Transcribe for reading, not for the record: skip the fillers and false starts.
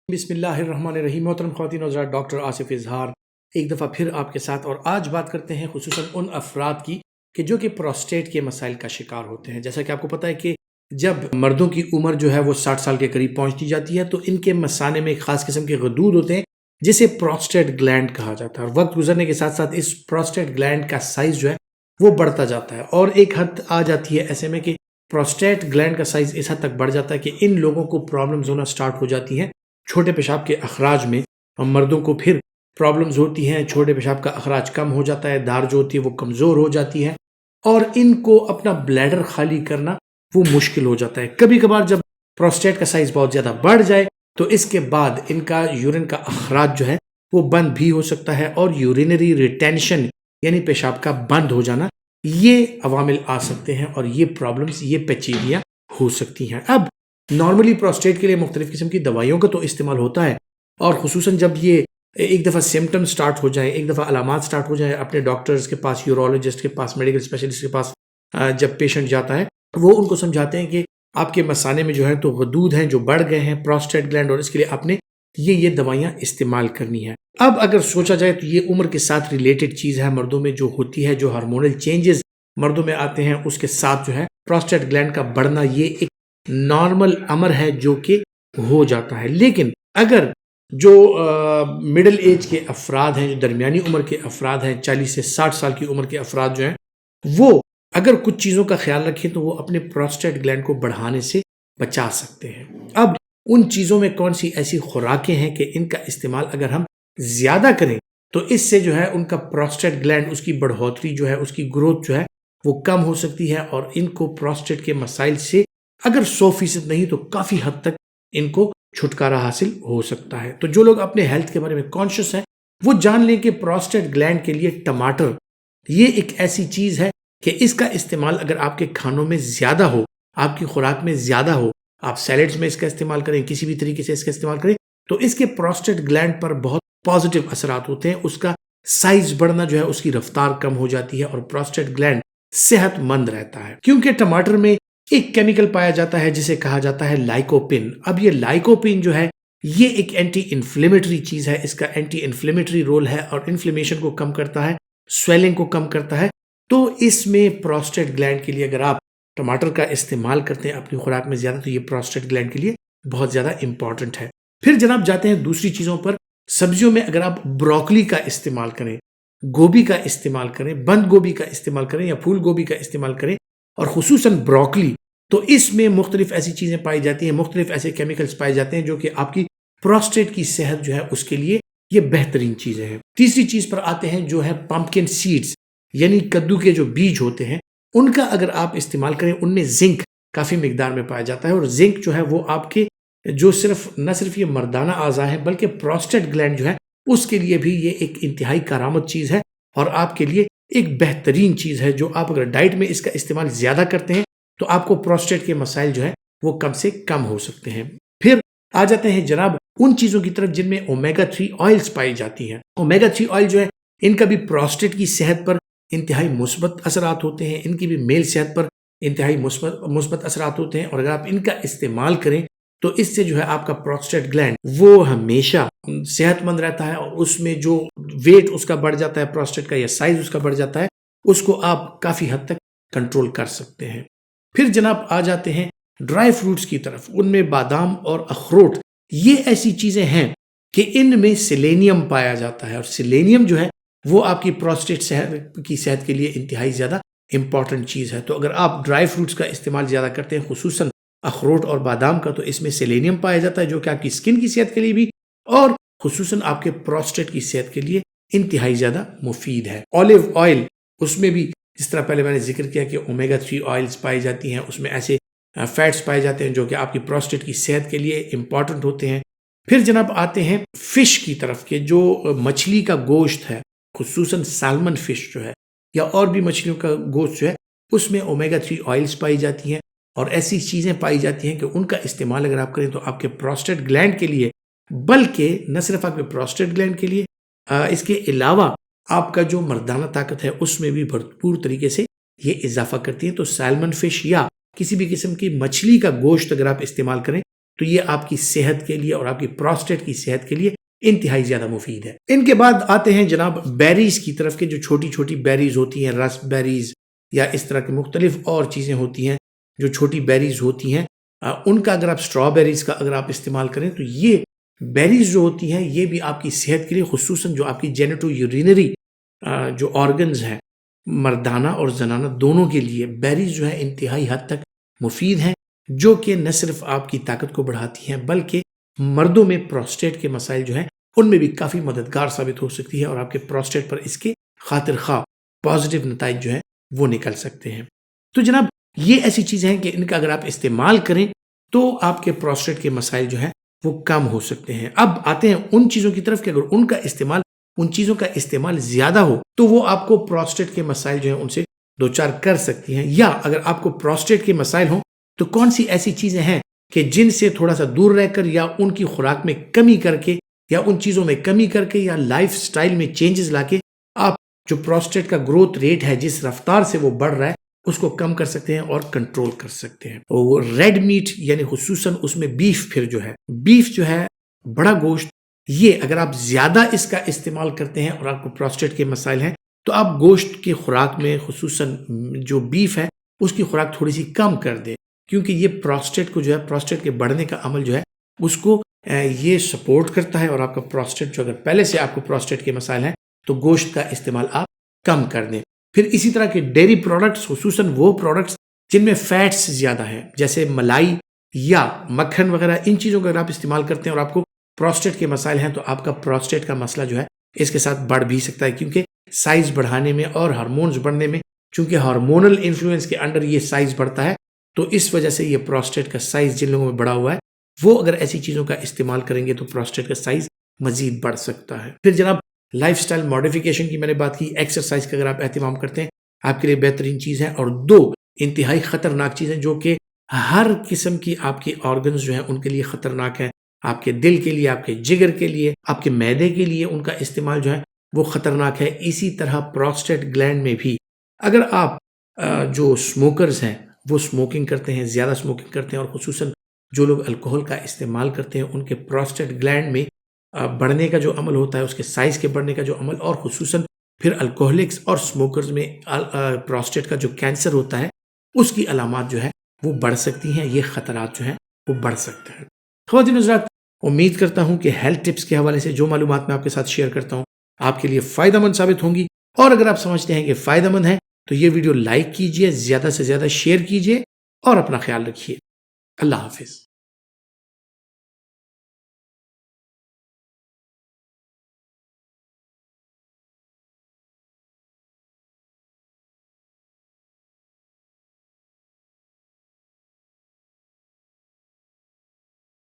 بسم اللہ الرحمن الرحیم. محترم خواتین و حضرات، ڈاکٹر آصف اظہار ایک دفعہ پھر آپ کے ساتھ، اور آج بات کرتے ہیں خصوصاً ان افراد کی کہ جو کہ پروسٹیٹ کے مسائل کا شکار ہوتے ہیں. جیسا کہ آپ کو پتہ ہے کہ جب مردوں کی عمر جو ہے وہ 60 سال کے قریب پہنچتی جاتی ہے تو ان کے مثانے میں ایک خاص قسم کے غدود ہوتے ہیں جسے پروسٹیٹ گلینڈ کہا جاتا ہے، اور وقت گزرنے کے ساتھ ساتھ اس پروسٹیٹ گلینڈ کا سائز جو ہے وہ بڑھتا جاتا ہے، اور ایک حد آ جاتی ہے ایسے میں کہ پروسٹیٹ گلینڈ کا سائز اس حد تک بڑھ جاتا ہے کہ ان لوگوں کو پرابلمز ہونا سٹارٹ ہو جاتی ہیں چھوٹے پیشاب کے اخراج میں. مردوں کو پھر پرابلمز ہوتی ہیں، چھوٹے پیشاب کا اخراج کم ہو جاتا ہے، دار جو ہوتی ہے وہ کمزور ہو جاتی ہے، اور ان کو اپنا بلیڈر خالی کرنا وہ مشکل ہو جاتا ہے. کبھی کبھار جب پروسٹیٹ کا سائز بہت زیادہ بڑھ جائے تو اس کے بعد ان کا یورین کا اخراج جو ہے وہ بند بھی ہو سکتا ہے، اور یورینری ریٹینشن یعنی پیشاب کا بند ہو جانا، یہ عوامل آ سکتے ہیں اور یہ پرابلمز، یہ پیچیدگیاں ہو سکتی ہیں. اب نارملی پروسٹیٹ کے لیے مختلف قسم کی دوائیوں کا تو استعمال ہوتا ہے، اور خصوصاً جب یہ ایک دفعہ سمٹم سٹارٹ ہو جائیں، ایک دفعہ علامات سٹارٹ ہو جائیں، اپنے ڈاکٹرز کے پاس، یورولوجسٹ کے پاس، میڈیکل اسپیشلسٹ کے پاس جب پیشنٹ جاتا ہے وہ ان کو سمجھاتے ہیں کہ آپ کے مثانے میں جو ہے تو غدود ہیں جو بڑھ گئے ہیں، پروسٹیٹ گلینڈ، اور اس کے لیے آپ نے یہ دوائیاں استعمال کرنی ہیں. اب اگر سوچا جائے تو یہ عمر کے ساتھ ریلیٹڈ چیز ہے، مردوں میں جو ہوتی ہے، جو ہارمونل چینجز مردوں میں آتے ہیں اس کے ساتھ جو ہے پروسٹیٹ گلینڈ کا بڑھنا یہ ایک نارمل امر ہے جو کہ ہو جاتا ہے. لیکن اگر جو مڈل ایج کے افراد ہیں، جو درمیانی عمر کے افراد ہیں، 40 سے 60 سال کی عمر کے افراد جو ہیں، وہ اگر کچھ چیزوں کا خیال رکھیں تو وہ اپنے پروسٹیٹ گلینڈ کو بڑھانے سے بچا سکتے ہیں. اب ان چیزوں میں کون سی ایسی خوراکیں ہیں کہ ان کا استعمال اگر ہم زیادہ کریں تو اس سے جو ہے ان کا پروسٹیٹ گلینڈ، اس کی بڑھوتری جو ہے، اس کی گروتھ جو ہے وہ کم ہو سکتی ہے، اور ان کو پروسٹیٹ کے مسائل سے اگر 100% نہیں تو کافی حد تک ان کو چھٹکارا حاصل ہو سکتا ہے. تو جو لوگ اپنے ہیلتھ کے بارے میں کانشیس ہیں وہ جان لیں کہ پروسٹیٹ گلینڈ کے لیے ٹماٹر یہ ایک ایسی چیز ہے کہ اس کا استعمال اگر آپ کے کھانوں میں زیادہ ہو، آپ کی خوراک میں زیادہ ہو، آپ سیلڈز میں اس کا استعمال کریں، کسی بھی طریقے سے اس کا استعمال کریں، تو اس کے پروسٹیٹ گلینڈ پر بہت پازیٹیو اثرات ہوتے ہیں. اس کا سائز بڑھنا جو ہے، اس کی رفتار کم ہو جاتی ہے، اور پروسٹیٹ گلینڈ صحت مند رہتا ہے. کیونکہ ٹماٹر میں ایک کیمیکل پایا جاتا ہے جسے کہا جاتا ہے لائکوپین. اب یہ لائکوپین جو ہے یہ ایک اینٹی انفلیمیٹری چیز ہے، اس کا اینٹی انفلیمیٹری رول ہے، اور انفلیمیشن کو کم کرتا ہے، سویلنگ کو کم کرتا ہے. تو اس میں پروسٹیٹ گلینڈ کے لیے اگر آپ ٹماٹر کا استعمال کرتے ہیں اپنی خوراک میں زیادہ تو یہ پروسٹیٹ گلینڈ کے لیے بہت زیادہ امپورٹنٹ ہے. پھر جناب جاتے ہیں دوسری چیزوں پر. سبزیوں میں اگر آپ بروکلی کا استعمال کریں، گوبھی کا استعمال کریں، بند گوبھی کا استعمال کریں یا پھول گوبھی کا استعمال کریں، اور خصوصاً بروکلی، تو اس میں مختلف ایسی چیزیں پائی جاتی ہیں، مختلف ایسے کیمیکلز پائے جاتے ہیں جو کہ آپ کی پروسٹیٹ کی صحت جو ہے اس کے لیے یہ بہترین چیزیں ہیں. تیسری چیز پر آتے ہیں جو ہے پمپکن سیڈز، یعنی کدو کے جو بیج ہوتے ہیں ان کا اگر آپ استعمال کریں، ان میں زنک کافی مقدار میں پایا جاتا ہے، اور زنک جو ہے وہ آپ کے جو نہ صرف یہ مردانہ اعضاء ہیں بلکہ پروسٹیٹ گلینڈ جو ہے اس کے لیے بھی یہ ایک انتہائی کارآمد چیز ہے، اور آپ کے لیے ایک بہترین چیز ہے جو آپ اگر ڈائٹ میں اس کا استعمال زیادہ کرتے ہیں تو آپ کو پروسٹیٹ کے مسائل جو ہے وہ کم سے کم ہو سکتے ہیں. پھر آ جاتے ہیں جناب ان چیزوں کی طرف جن میں اومیگا 3 آئلز پائی جاتی ہیں. اومیگا 3 آئل جو ہے ان کا بھی پروسٹیٹ کی صحت پر انتہائی مثبت اثرات ہوتے ہیں، ان کی بھی میل صحت پر انتہائی مثبت اثرات ہوتے ہیں، اور اگر آپ ان کا استعمال کریں تو اس سے جو ہے آپ کا پروسٹیٹ گلینڈ وہ ہمیشہ صحت مند رہتا ہے، اور اس میں جو ویٹ اس کا بڑھ جاتا ہے پروسٹیٹ کا یا سائز اس کا بڑھ جاتا ہے اس کو آپ کافی حد تک کنٹرول کر سکتے ہیں. پھر جناب آ جاتے ہیں ڈرائی فروٹس کی طرف. ان میں بادام اور اخروٹ یہ ایسی چیزیں ہیں کہ ان میں سیلینیم پایا جاتا ہے، اور سیلینیم جو ہے وہ آپ کی پروسٹیٹ کی صحت کے لیے انتہائی زیادہ امپورٹنٹ چیز ہے. تو اگر آپ ڈرائی فروٹس کا استعمال زیادہ کرتے ہیں، خصوصاً اخروٹ اور بادام کا، تو اس میں سیلینیم پایا جاتا ہے جو کہ آپ کی سکن کی صحت کے لیے بھی اور خصوصاً آپ کے پروسٹیٹ کی صحت کے لیے انتہائی زیادہ مفید ہے. اولیو آئل، اس میں بھی جس طرح پہلے میں نے ذکر کیا کہ اومیگا 3 آئلز پائی جاتی ہیں، اس میں ایسے فیٹس پائے جاتے ہیں جو کہ آپ کی پروسٹیٹ کی صحت کے لیے امپورٹنٹ ہوتے ہیں. پھر جناب آتے ہیں فش کی طرف کے جو مچھلی کا گوشت ہے، خصوصاً سالمن فش جو ہے یا اور بھی مچھلیوں کا گوشت جو ہے اس میں اومیگا 3 آئلز پائی جاتی ہیں، اور ایسی چیزیں پائی جاتی ہیں کہ ان کا استعمال اگر آپ کریں تو آپ کے پروسٹیٹ گلینڈ کے لیے، بلکہ نہ صرف آپ کے پروسٹیٹ گلینڈ کے لیے، اس کے علاوہ آپ کا جو مردانہ طاقت ہے اس میں بھی بھرپور طریقے سے یہ اضافہ کرتی ہیں. تو سالمن فش یا کسی بھی قسم کی مچھلی کا گوشت اگر آپ استعمال کریں تو یہ آپ کی صحت کے لیے اور آپ کی پروسٹیٹ کی صحت کے لیے انتہائی زیادہ مفید ہے۔ ان کے بعد آتے ہیں جناب بیریز کی طرف کے، جو چھوٹی چھوٹی بیریز ہوتی ہیں، رس بیریز یا اس طرح کی مختلف اور چیزیں ہوتی ہیں جو چھوٹی بیریز ہوتی ہیں، ان کا اگر آپ اسٹرابیریز کا اگر آپ استعمال کریں تو یہ بیریز جو ہوتی ہیں یہ بھی آپ کی صحت کے لیے، خصوصاً جو آپ کی جینیٹو یورینری جو آرگنز ہیں مردانہ اور زنانہ دونوں کے لیے، بیریز جو ہے انتہائی حد تک مفید ہیں، جو کہ نہ صرف آپ کی طاقت کو بڑھاتی ہیں بلکہ مردوں میں پروسٹیٹ کے مسائل جو ہیں ان میں بھی کافی مددگار ثابت ہو سکتی ہے، اور آپ کے پروسٹیٹ پر اس کے خاطر خواہ پازیٹیو نتائج جو ہیں وہ نکل سکتے ہیں۔ تو جناب یہ ایسی چیزیں ہیں کہ ان کا اگر آپ استعمال کریں تو آپ کے پروسٹیٹ کے مسائل جو ہیں وہ کم ہو سکتے ہیں۔ اب آتے ہیں ان چیزوں کی طرف کہ اگر ان چیزوں کا استعمال زیادہ ہو تو وہ آپ کو پروسٹیٹ کے مسائل جو ہیں ان سے دوچار کر سکتی ہیں، یا اگر آپ کو پروسٹیٹ کے مسائل ہوں تو کون سی ایسی چیزیں ہیں کہ جن سے تھوڑا سا دور رہ کر یا ان کی خوراک میں کمی کر کے یا ان چیزوں میں کمی کر کے یا لائف سٹائل میں چینجز لا کے آپ جو پروسٹیٹ کا گروتھ ریٹ ہے جس رفتار سے وہ بڑھ رہا ہے اس کو کم کر سکتے ہیں اور کنٹرول کر سکتے ہیں۔ اور ریڈ میٹ یعنی خصوصاً اس میں بیف جو ہے بڑا گوشت، یہ اگر آپ زیادہ اس کا استعمال کرتے ہیں اور آپ کو پروسٹیٹ کے مسائل ہیں تو آپ گوشت کی خوراک میں خصوصاً جو بیف ہے اس کی خوراک تھوڑی سی کم کر دیں، کیونکہ یہ پروسٹیٹ کو جو ہے پروسٹیٹ کے بڑھنے کا عمل جو ہے اس کو یہ سپورٹ کرتا ہے، اور آپ کا پروسٹیٹ جو اگر پہلے سے آپ کو پروسٹیٹ کے مسائل ہیں تو گوشت کا استعمال آپ کم کر دیں۔ پھر اسی طرح کے ڈیری پروڈکٹس، خصوصاً وہ پروڈکٹس جن میں فیٹس زیادہ ہیں جیسے ملائی یا مکھن وغیرہ، ان چیزوں کا اگر آپ استعمال کرتے ہیں اور آپ کو پروسٹیٹ کے مسائل ہیں تو آپ کا پروسٹیٹ کا مسئلہ جو ہے اس کے ساتھ بڑھ بھی سکتا ہے، کیونکہ سائز بڑھانے میں اور ہارمونز بڑھنے میں، چونکہ ہارمونل انفلوئنس کے انڈر یہ سائز بڑھتا ہے تو اس وجہ سے یہ پروسٹیٹ کا سائز جن لوگوں میں بڑھا ہوا ہے وہ اگر ایسی چیزوں کا استعمال کریں گے تو پروسٹیٹ کا سائز مزید بڑھ سکتا ہے۔ پھر جناب لائف سٹائل ماڈیفیکیشن کی میں نے بات کی، ایکسرسائز کا اگر آپ اہتمام کرتے ہیں آپ کے لیے بہترین چیز ہے، اور دو انتہائی خطرناک چیزیں جو کہ ہر قسم کی آپ کی آرگنز جو ہیں ان کے لیے خطرناک ہے، آپ کے دل کے لیے، آپ کے جگر کے لیے، آپ کے معدے کے لیے ان کا استعمال جو ہے وہ خطرناک ہے۔ اسی طرح پروسٹیٹ گلینڈ میں بھی اگر آپ جو اسموکرز ہیں وہ اسموکنگ کرتے ہیں، زیادہ اسموکنگ کرتے ہیں، اور خصوصاً جو لوگ الکوہل کا استعمال کرتے ہیں ان کے پروسٹیٹ گلینڈ میں بڑھنے کا جو عمل ہوتا ہے، اس کے سائز کے بڑھنے کا جو عمل، اور خصوصاً پھر الکوہلکس اور اسموکرز میں پروسٹیٹ کا جو کینسر ہوتا ہے اس کی علامات جو ہے وہ بڑھ سکتی ہیں، یہ خطرات جو ہیں وہ بڑھ سکتے ہیں۔ خواتین حضرات، امید کرتا ہوں کہ ہیلتھ ٹپس کے حوالے سے جو معلومات میں آپ کے ساتھ شیئر کرتا ہوں آپ کے لیے فائدہ مند ثابت ہوں گی، اور اگر آپ سمجھتے ہیں کہ فائدہ مند ہے تو یہ ویڈیو لائک کیجئے، زیادہ سے زیادہ شیئر کیجئے، اور اپنا خیال رکھیے۔ اللہ حافظ۔